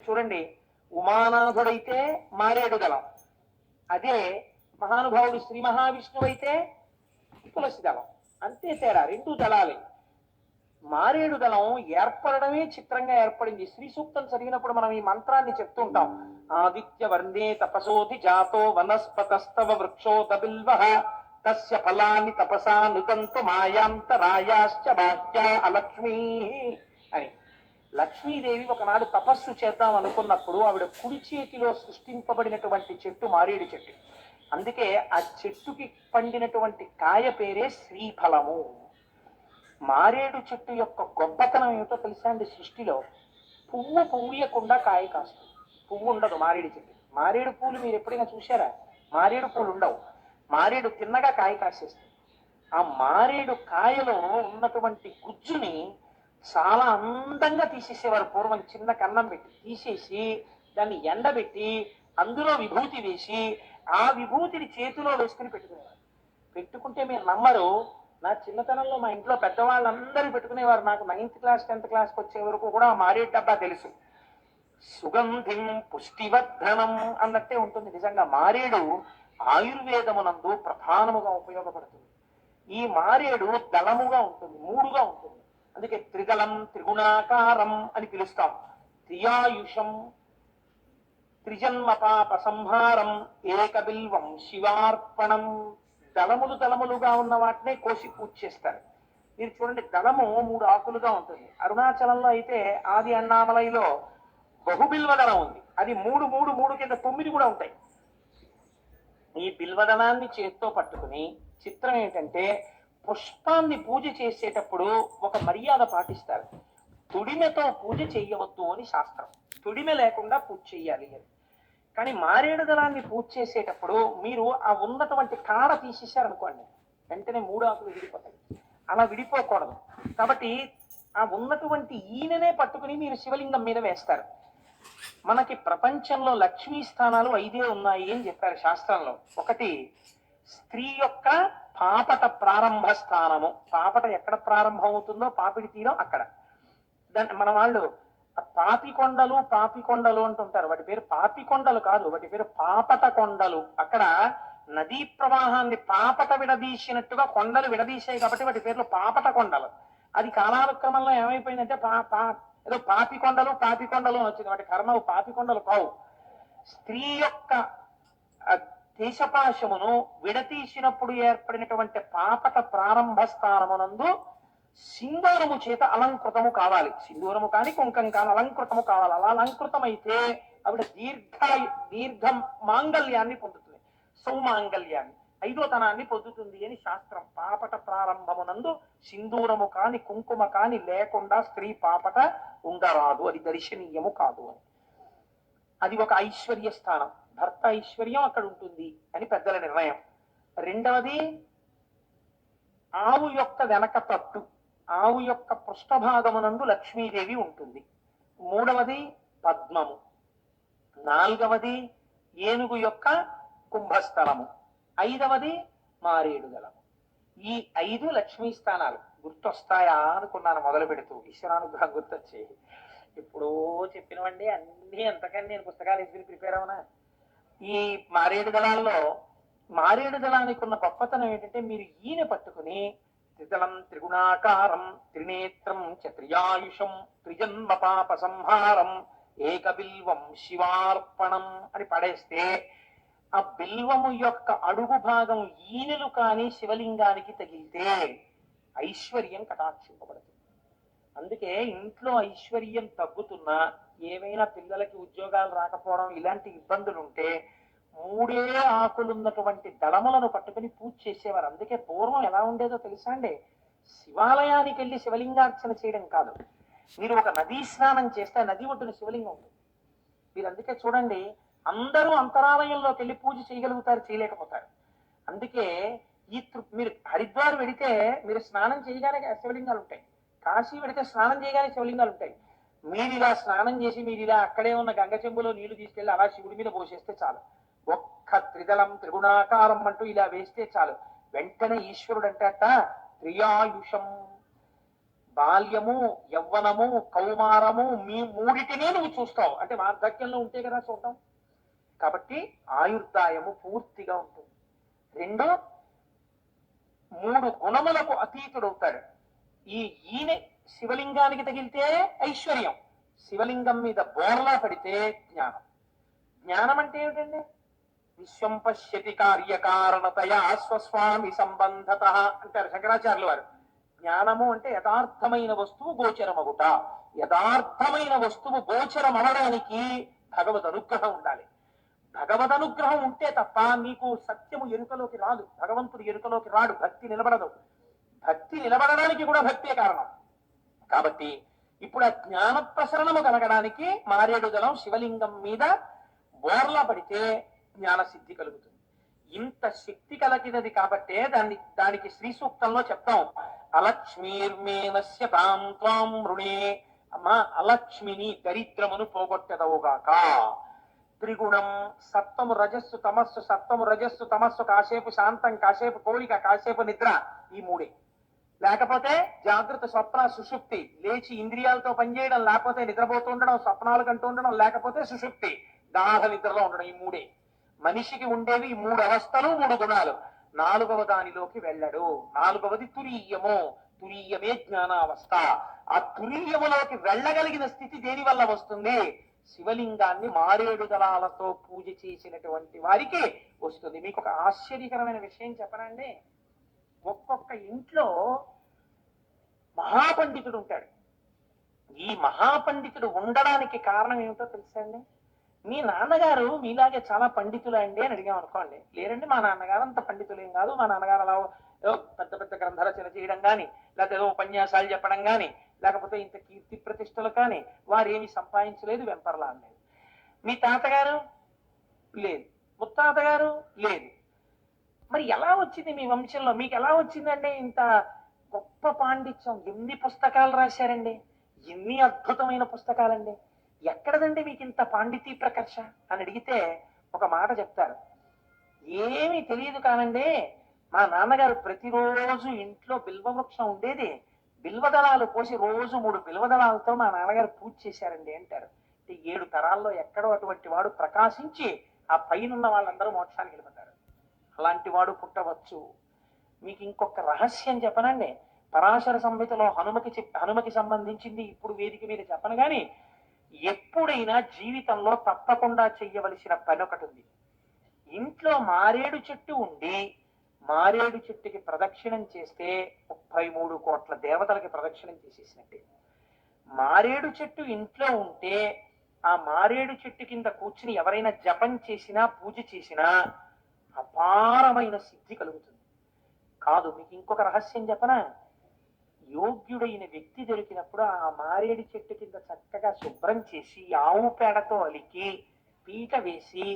చూడండి, ఉమానాథుడైతే మారేడు దళం, అదే మహానుభావుడు శ్రీ మహావిష్ణువు అయితే తులసి దళం. అంతే తేడా, రెండు దళాలే. మారేడు దళం ఏర్పడమే చిత్రంగా ఏర్పడింది. శ్రీ సూక్తం చదివినప్పుడు మనం ఈ మంత్రాన్ని చెప్తుంటాం. ఆదిత్య వర్ణే తపసోధి జాతో వనస్పతస్తవ వృక్షోత బిల్వః తస్య ఫలాని తపసా నుతంతు మాయాంతరాయాశ్చ బాహ్యా అలక్ష్మీ అని. లక్ష్మీదేవి ఒకనాడు తపస్సు చేద్దాం అనుకున్నప్పుడు ఆవిడ కుడి చేతిలో సృష్టింపబడినటువంటి చెట్టు మారేడు చెట్టు. అందుకే ఆ చెట్టుకి పండినటువంటి కాయ పేరే శ్రీఫలము. మారేడు చెట్టు యొక్క గొప్పతనం ఏమిటో తెలుసా అండి? సృష్టిలో పువ్వు పువ్వుయకుండా కాయ కాస్తుంది. పువ్వు ఉండదు మారేడు చెట్టు. మారేడు పూలు మీరు ఎప్పుడైనా చూసారా? మారేడు పూలు ఉండవు. మారేడు తిన్నగా కాయ కాసేస్తుంది. ఆ మారేడు కాయలో ఉన్నటువంటి గుజ్జుని చాలా అందంగా తీసేసేవారు పూర్వం. చిన్న కన్నం పెట్టి తీసేసి దాన్ని ఎండబెట్టి అందులో విభూతి వేసి ఆ విభూతిని చేతిలో వేసుకుని పెట్టుకునేవారు. పెట్టుకుంటే మీరు నమ్మరు, నా చిన్నతనంలో మా ఇంట్లో పెద్దవాళ్ళందరూ పెట్టుకునేవారు. నాకు 9th క్లాస్ 10th క్లాస్కి వచ్చే వరకు కూడా మారేడు డబ్బా తెలుసు. సుగంధిం పుష్టివర్ధనం అన్నట్టే ఉంటుంది. నిజంగా మారేడు ఆయుర్వేదమునందు ప్రధానముగా ఉపయోగపడుతుంది. ఈ మారేడు దళముగా ఉంటుంది, మూడుగా ఉంటుంది. అందుకే త్రిదళం త్రిగుణాకారం అని పిలుస్తాం. త్రియాయుషం త్రిజన్మ పాప సంహారం ఏకబిల్వం శివార్పణం. దళములు దళములుగా ఉన్న వాటినే కోసి పూజ చేస్తారు. మీరు చూడండి, దళము 3 ఆకులుగా ఉంటుంది. అరుణాచలంలో అయితే ఆది అన్నామలైలో బహుబిల్వదళం ఉంది. అది 3 కింద 9 కూడా ఉంటాయి. ఈ బిల్వదళాన్ని చేత్తో పట్టుకుని, చిత్రం ఏంటంటే పుష్పాన్ని పూజ చేసేటప్పుడు ఒక మర్యాద పాటిస్తారు. తుడిమెతో పూజ చెయ్యవద్దు అని శాస్త్రం. తుడిమె లేకుండా పూజ చెయ్యాలి అని. కానీ మారేడు దళాన్ని పూజ చేసేటప్పుడు మీరు ఆ ఉన్నటువంటి కాడ తీసేశారనుకోండి, వెంటనే 3 ఆకులు విడిపోతాయి. అలా విడిపోకూడదు. కాబట్టి ఆ ఉన్నటువంటి ఈయననే పట్టుకుని మీరు శివలింగం మీద వేస్తారు. మనకి ప్రపంచంలో లక్ష్మీ స్థానాలు 5 ఉన్నాయి అని చెప్పారు శాస్త్రంలో. ఒకటి, స్త్రీ యొక్క పాపట ప్రారంభ స్థానము. పాపట ఎక్కడ ప్రారంభం అవుతుందో పాపిడి తీరం అక్కడ. దాన్ని మన వాళ్ళు పాపికొండలు అంటుంటారు. వాటి పేరు పాపికొండలు కాదు, వాటి పేరు పాపట కొండలు. అక్కడ నదీ ప్రవాహాన్ని పాపట విడదీసినట్టుగా కొండలు విడదీశాయి కాబట్టి వాటి పేర్లు పాపట కొండలు. అది కాలానుక్రమంలో ఏమైపోయిందంటే ఏదో పాపికొండలు అని వచ్చింది. వాటి కర్మలు పాపికొండలు కావు. స్త్రీ యొక్క దేశపాశమును విడతీసినప్పుడు ఏర్పడినటువంటి పాపట ప్రారంభ స్థానమునందు సింధూరము చేత అలంకృతము కావాలి. సింధూరము కానీ కుంకం కానీ అలంకృతము కావాలి. అలా అలంకృతమైతే ఆవిడ దీర్ఘ మాంగళ్యాన్ని పొందుతుంది, సౌమాంగళ్యాన్ని, 5వ తనాన్ని పొందుతుంది అని శాస్త్రం. పాపట ప్రారంభమునందు సింధూరము కాని కుంకుమ కాని లేకుండా స్త్రీ పాపట ఉండరాదు, అది దర్శనీయము కాదు అని. అది ఒక ఐశ్వర్య స్థానం. భర్త ఐశ్వర్యం అక్కడ ఉంటుంది అని పెద్దల నిర్ణయం. రెండవది, ఆవు యొక్క వెనక తట్టు, ఆవు యొక్క పృష్ఠభాగమునందు లక్ష్మీదేవి ఉంటుంది. మూడవది పద్మము. 4వది ఏనుగు యొక్క కుంభస్థలము. 5వది మారేడు దళము. ఈ 5 లక్ష్మీ స్థానాలు గుర్తొస్తాయా అనుకున్నాను మొదలు పెడుతూ. ఈశ్వరానుగ్రహం గుర్తొచ్చి ఎప్పుడో చెప్పినవండి అన్ని. అంతకని నేను పుస్తకాలు ఎదురు ప్రిపేర్ అవునా? ఈ మారేడు దళాల్లో మారేడు దళానికి ఉన్న గొప్పతనం ఏంటంటే, మీరు ఈయన పట్టుకుని త్రిదళం త్రిగుణాకారం త్రినేత్రం త్రియాయుషం త్రిజన్మ పాప సంహారం ఏకబిల్వం శివార్పణం అని పడేస్తే ఆ బిల్వము యొక్క అడుగు భాగం ఈనెలు కానీ శివలింగానికి తగిలితే ఐశ్వర్యం కటాక్షింపబడుతుంది. అందుకే ఇంట్లో ఐశ్వర్యం తగ్గుతున్నా, ఏమైనా పిల్లలకి ఉద్యోగాలు రాకపోవడం ఇలాంటి ఇబ్బందులు ఉంటే 3 ఆకులున్నటువంటి దళములను పట్టుకుని పూజ చేసేవారు. అందుకే పూర్వం ఎలా ఉండేదో తెలుసా అండి? శివాలయానికి వెళ్ళి శివలింగార్చన చేయడం కాదు, మీరు ఒక నదీ స్నానం చేస్తే నది ఒడ్డున శివలింగం ఉంటుంది. మీరు అందుకే చూడండి, అందరూ అంతరాలయంలోకి వెళ్ళి పూజ చేయగలుగుతారు, చేయలేకపోతారు. అందుకే మీరు హరిద్వార్ వెడితే మీరు స్నానం చేయగానే శివలింగాలు ఉంటాయి. కాశీ వెడితే స్నానం చేయగానే శివలింగాలు ఉంటాయి. మీరు ఇలా స్నానం చేసి మీరు ఇలా అక్కడే ఉన్న గంగ చెంబులో నీళ్లు తీసుకెళ్లి అలా శివుడి మీద పోసేస్తే చాలు. ఒక్క త్రిదళం త్రిగుణాకారం అంటూ ఇలా వేస్తే చాలు, వెంటనే ఈశ్వరుడు అంటట త్రియాయుషం. బాల్యము, యవ్వనము, కౌమారము మీ మూడిటినే నువ్వు చూస్తావు. అంటే వార్ధక్యంలో ఉంటే కదా చూడటం. కాబట్టి ఆయుర్దాయము పూర్తిగా ఉంటుంది. రెండు, మూడు గుణములకు అతీతుడవుతాడు. ఈయన శివలింగానికి తగిలితే ఐశ్వర్యం, శివలింగం మీద బోర్లా పడితే జ్ఞానం. జ్ఞానం అంటే ఏమిటండి? విశ్వం పశ్యతి కార్యకారణతయా స్వస్వామి సంబంధత అంటారు శంకరాచార్యుల వారు. జ్ఞానము అంటే యథార్థమైన వస్తువు గోచరమగుట. యథార్థమైన వస్తువు గోచరం అవడానికి భగవద్ అనుగ్రహం ఉండాలి. భగవద్ అనుగ్రహం ఉంటే తప్ప నీకు సత్యము ఎరుకలోకి రాదు, భగవంతుడు ఎరుకలోకి రాడు, భక్తి నిలబడదు. భక్తి నిలబడడానికి కూడా భక్తే కారణం. కాబట్టి ఇప్పుడు ఆ జ్ఞాన ప్రసరణము కలగడానికి మారేడు దళం శివలింగం మీద బోర్లా పడితే జ్ఞాన సిద్ధి కలుగుతుంది. ఇంత శక్తి కలిగినది కాబట్టే దానికి శ్రీ సూక్తంలో చెప్తాం, అలక్ష్మీర్మేనస్య తాం త్వాం రుణే. అమ్మా, అలక్ష్మిని, దరిద్రమును పోగొట్టదవుగాక. త్రిగుణం, సత్వము రజస్సు తమస్సు, సత్వము రజస్సు తమస్సు, కాసేపు శాంతం, కాసేపు కోరిక, కాసేపు నిద్ర, ఈ మూడే. లేకపోతే జాగ్రత్త, స్వప్న, సుషుప్తి, లేచి ఇంద్రియాలతో పనిచేయడం, లేకపోతే నిద్రపోతూ ఉండడం, స్వప్నాలు కంటూ ఉండడం, లేకపోతే సుషుప్తి, గాఢ నిద్రలో ఉండడం, ఈ మూడే. మనిషికి ఉండేవి ఈ మూడు అవస్థలు, మూడు గుణాలు. నాలుగవ దానిలోకి వెళ్ళడు. నాలుగవది తురీయము. తురీయమే జ్ఞానావస్థ. ఆ తురీయములోకి వెళ్ళగలిగిన స్థితి దేని వల్ల వస్తుంది? శివలింగాన్ని మారేడు దళాలతో పూజ చేసినటువంటి వారికి వస్తుంది. మీకు ఒక ఆశ్చర్యకరమైన విషయం చెప్పనండి. ఒక్కొక్క ఇంట్లో మహాపండితుడు ఉంటాడు. ఈ మహాపండితుడు ఉండడానికి కారణం ఏమిటో తెలుసా అండి? మీ నాన్నగారు మీలాగే చాలా పండితులా అండి అని అడిగాం అనుకోండి. లేరండి, మా నాన్నగారు అంత పండితులేం కాదు, మా నాన్నగారు అలా ఏదో పెద్ద పెద్ద గ్రంథ రచన చేయడం కానీ, లేకపోతే ఏదో ఉపన్యాసాలు చెప్పడం కానీ, లేకపోతే ఇంత కీర్తి ప్రతిష్టలు కానీ వారు ఏమి సంపాదించలేదు, వెంపర్లా లేదు. మీ తాతగారు లేదు, ముత్తాతగారు లేదు. మరి ఎలా వచ్చింది మీ వంశంలో? మీకు ఎలా వచ్చిందండి ఇంత గొప్ప పాండిత్యం? ఎన్ని పుస్తకాలు రాశారండి, ఎన్ని అద్భుతమైన పుస్తకాలండి, ఎక్కడదండి మీకు ఇంత పాండితీ ప్రకర్ష అని అడిగితే ఒక మాట చెప్తారు. ఏమీ తెలియదు కానండి, మా నాన్నగారు ప్రతిరోజు ఇంట్లో బిల్వవృక్షం ఉండేది, బిల్వదళాలు పోసి రోజు 3 బిల్వదళాలతో మా నాన్నగారు పూజ చేశారండి అంటారు. 7 తరాల్లో ఎక్కడో అటువంటి వాడు ప్రకాశించి ఆ పైనున్న వాళ్ళందరూ మోక్షానికి వెళ్ళిపోతారు. అలాంటి వాడు పుట్టవచ్చు. మీకు ఇంకొక రహస్యం చెప్పనండి. పరాశర సంహితలో హనుమకి సంబంధించింది ఇప్పుడు వేదిక మీద చెప్పను గాని, ఎప్పుడైనా జీవితంలో తప్పకుండా చెయ్యవలసిన పని ఒకటి ఉంది. ఇంట్లో మారేడు చెట్టు ఉండి మారేడు చెట్టుకి ప్రదక్షిణం చేస్తే 33 కోట్ల దేవతలకి ప్రదక్షిణం చేసేసినట్టే. మారేడు చెట్టు ఇంట్లో ఉంటే ఆ మారేడు చెట్టు కింద కూర్చుని ఎవరైనా జపం చేసినా పూజ చేసినా అపారమైన సిద్ధి కలుగుతుంది. కాదు, మీకు ఇంకొక రహస్యం చెప్పనా? యోగ్యుడైన వ్యక్తి దొరికినప్పుడు ఆ మారేడు చెట్టు కింద చక్కగా శుభ్రం చేసి ఆవు పేడతో అలికి పీట వేసి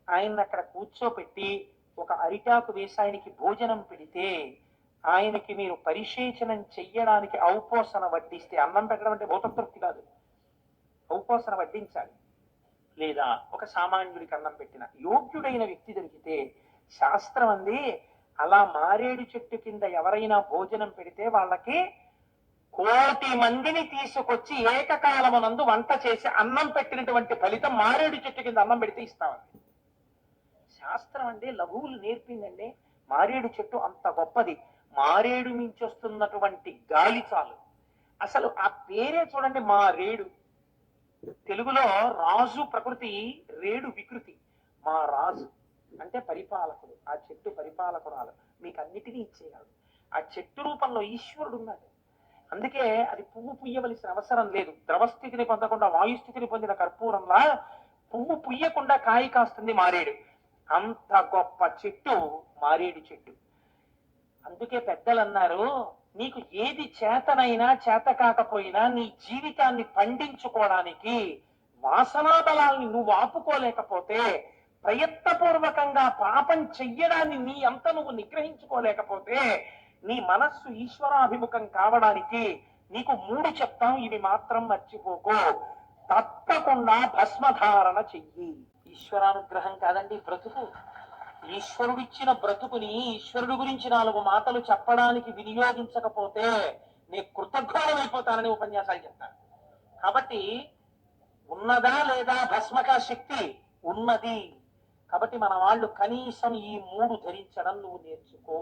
ఆయన్ని అక్కడ కూర్చోపెట్టి ఒక అరిటాకు వేసి ఆయనకి భోజనం పెడితే, ఆయనకి మీరు పరిశేచనం చెయ్యడానికి ఔపోసన వడ్డిస్తే, అన్నం పెట్టడం అంటే భూతతృప్తి కాదు, ఔపోసన వడ్డించాలి. లేదా ఒక సామాన్యుడికి అన్నం పెట్టిన యోగ్యుడైన వ్యక్తి దొరికితే శాస్త్రం అంది, అలా మారేడు చెట్టు కింద ఎవరైనా భోజనం పెడితే వాళ్ళకి 1,000,000 మందిని తీసుకొచ్చి ఏకకాలమునందు వంట చేసి అన్నం పెట్టినటువంటి ఫలితం మారేడు చెట్టు కింద అన్నం పెడితే ఇస్తామండి. శాస్త్రం అండి లఘువులు నేర్పిందండి. మారేడు చెట్టు అంత గొప్పది. మారేడు నుంచి వస్తున్నటువంటి గాలి చాలు. అసలు ఆ పేరే చూడండి, మారేడు. తెలుగులో రాజు ప్రకృతి, రేడు వికృతి. మా రాజు అంటే పరిపాలకుడు, ఆ చెట్టు పరిపాలకురాలు, మీకు అన్నిటినీ ఇచ్చేయాలి. ఆ చెట్టు రూపంలో ఈశ్వరుడు ఉన్నాడు. అందుకే అది పువ్వు పుయ్యవలసిన అవసరం లేదు. ద్రవస్థితిని పొందకుండా వాయుస్థితిని పొందిన కర్పూరంలా పువ్వు పుయ్యకుండా కాయ కాస్తుంది మారేడు. అంత గొప్ప చెట్టు మారేడు చెట్టు. అందుకే పెద్దలు అన్నారు, నీకు ఏది చేతనైనా చేత కాకపోయినా నీ జీవితాన్ని పండించుకోవడానికి వాసనా బలాల్ని నువ్వు ఆపుకోలేకపోతే, ప్రయత్నపూర్వకంగా పాపం చెయ్యడాన్ని నీ అంత నువ్వు నిగ్రహించుకోలేకపోతే, నీ మనస్సు ఈశ్వరాభిముఖం కావడానికి నీకు 3 చెప్తాం, ఇవి మాత్రం మర్చిపోకు. తప్పకుండా భస్మధారణ చెయ్యి. ఈశ్వరానుగ్రహం కాదండి బ్రతుకు. ఈశ్వరుడిచ్చిన బ్రతుకుని ఈశ్వరుడు గురించి 4 మాటలు చెప్పడానికి వినియోగించకపోతే నీ కృతజ్ఞానం అయిపోతానని ఉపన్యాసాలు చెప్తాను. కాబట్టి ఉన్నదా లేదా భస్మక శక్తి ఉన్నది. కాబట్టి మన వాళ్ళు కనీసం ఈ 3 ధరించడం నువ్వు నేర్చుకో.